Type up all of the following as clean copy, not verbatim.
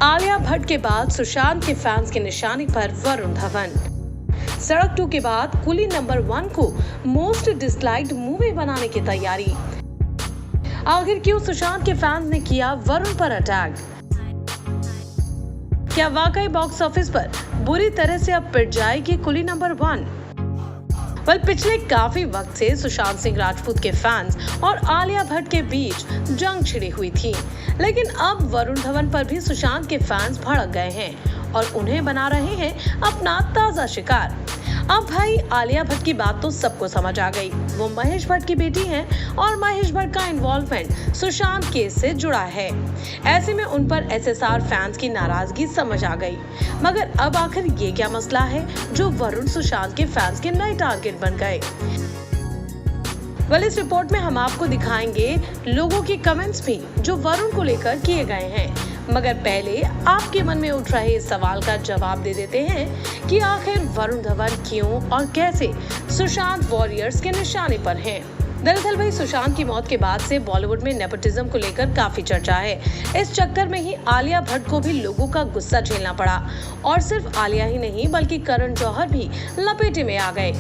आलिया भट्ट के बाद सुशांत के फैंस के निशाने पर वरुण धवन। सड़क 2 के बाद कुली नंबर 1 को मोस्ट डिसलाइक्ड मूवी बनाने की तैयारी। आखिर क्यों सुशांत के फैंस ने किया वरुण पर अटैक? क्या वाकई बॉक्स ऑफिस पर बुरी तरह से अब पिट जाएगी कुली नंबर 1? पिछले काफी वक्त से सुशांत सिंह राजपूत के फैंस और आलिया भट्ट के बीच जंग छिड़ी हुई थी, लेकिन अब वरुण धवन पर भी सुशांत के फैंस भड़क गए हैं और उन्हें बना रहे हैं अपना ताजा शिकार। अब भाई आलिया भट्ट की बात तो सबको समझ आ गई। वो महेश भट्ट की बेटी हैं और महेश भट्ट का इन्वॉल्वमेंट सुशांत केस से जुड़ा है। ऐसे में उन पर एसएसआर फैंस की नाराजगी समझ आ गई। मगर अब आखिर ये क्या मसला है जो वरुण सुशांत के फैंस के नए टारगेट बन गए? इस रिपोर्ट में हम आपको दिखाएंगे लोगों की कमेंट्स भी जो वरुण को लेकर किए गए हैं। मगर पहले आपके मन में उठ रहे इस सवाल का जवाब दे देते हैं कि आखिर वरुण धवन क्यों और कैसे सुशांत वॉरियर्स के निशाने पर हैं। दरअसल भाई सुशांत की मौत के बाद से बॉलीवुड में नेपोटिज्म को लेकर काफी चर्चा है। इस चक्कर में ही आलिया भट्ट को भी लोगों का गुस्सा झेलना पड़ा और सिर्फ आलिया ही नहीं बल्कि करण जौहर भी लपेटे में आ गए।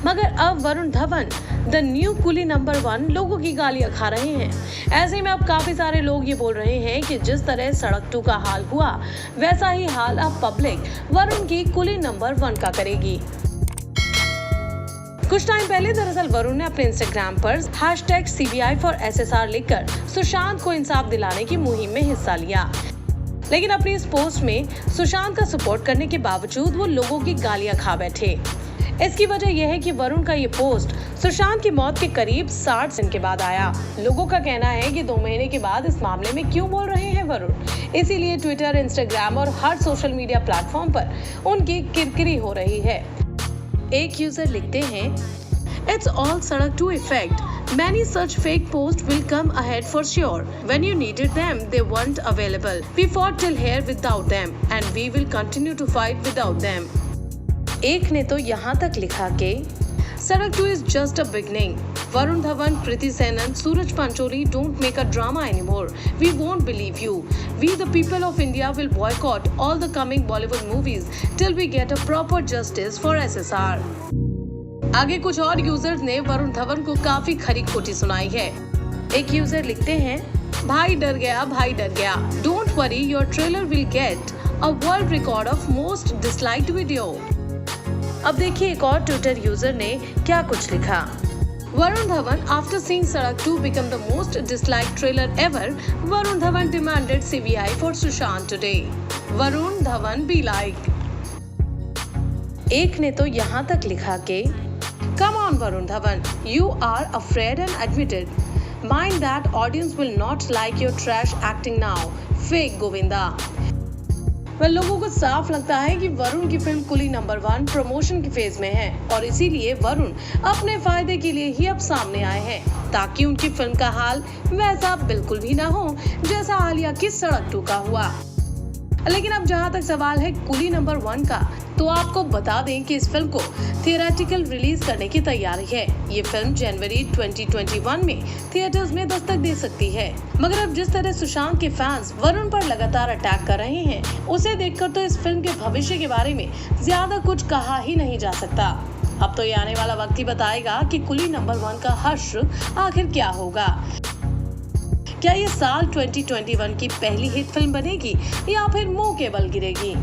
मगर अब Varun Dhawan the new Coolie number 1 लोगों की गालियां खा रहे हैं। ऐसे में अब काफी सारे लोग ये बोल रहे हैं कि जिस तरह सड़क 2 का हाल हुआ वैसा ही हाल अब पब्लिक वरुण की कुली नंबर 1 का करेगी। कुछ टाइम पहले दरअसल वरुण ने अपने इंस्टाग्राम पर #CBI4SSR लिखकर सुशांत को इंसाफ दिलाने की मुहिम में हिस्सा लिया, लेकिन अपनी इस पोस्ट में सुशांत का सपोर्ट करने के बावजूद वो लोगों की गालियां खा बैठे। इसकी वजह यह है कि वरुण का ये पोस्ट सुशांत की मौत के करीब 60 दिन के बाद आया। लोगों का कहना है कि 2 महीने के बाद इस मामले में क्यों बोल रहे हैं वरुण, इसीलिए ट्विटर, इंस्टाग्राम और हर सोशल मीडिया प्लेटफॉर्म पर उनकी किरकिरी हो रही है। एक यूजर लिखते हैं, इट्स ऑल सड़क 2 effect. Many such fake posts will come ahead for sure. When you needed them, they weren't available. We fought till here without them, and we will continue to fight without them. एक ने तो यहाँ तक लिखा कि सड़क 2 is just a beginning. Varun Dhawan, Kriti Sanon, Suraj Pancholi, don't make a drama anymore. We won't believe you. We the people of India will boycott all the coming Bollywood movies till we get a proper justice for SSR. आगे कुछ और users ने वरुण धवन को काफी खरी खोटी सुनाई है। एक यूजर लिखते हैं, भाई डर गया। Don't worry, your trailer will get a world record of most disliked video. अब देखिए एक और ट्विटर यूजर ने क्या कुछ लिखा। वरुण धवन, after seeing सड़क 2 become the most disliked trailer ever, Varun Dhawan demanded CBI for Sushant today. Varun Dhawan be like. एक ने तो यहाँ तक लिखा कि Come on Varun Dhawan, you are afraid and admit it. Mind that audience will not like your trash acting now. Fake Govinda. लोगों को साफ लगता है कि वरुण की फिल्म कुली नंबर 1 प्रमोशन के फेज में है और इसीलिए वरुण अपने फायदे के लिए ही अब सामने आए हैं ताकि उनकी फिल्म का हाल वैसा बिल्कुल भी ना हो जैसा आलिया की सड़क 2 का हुआ। लेकिन अब जहां तक सवाल है कुली नंबर 1 का, तो आपको बता दें कि इस फिल्म को थिएट्रिकल रिलीज करने की तैयारी है। ये फिल्म जनवरी 2021 में थिएटर्स में दस्तक दे सकती है। मगर अब जिस तरह सुशांत के फैंस वरुण पर लगातार अटैक कर रहे हैं, उसे देखकर तो इस फिल्म के भविष्य के बारे में ज्यादा कुछ कहा ही नहीं जा सकता। अब तो ये आने वाला वक्त ही बताएगा कि कुली नंबर 1 का हश्र आखिर क्या होगा। क्या ये साल 2021 की पहली हिट फिल्म बनेगी या फिर मुंह के बल गिरेगी?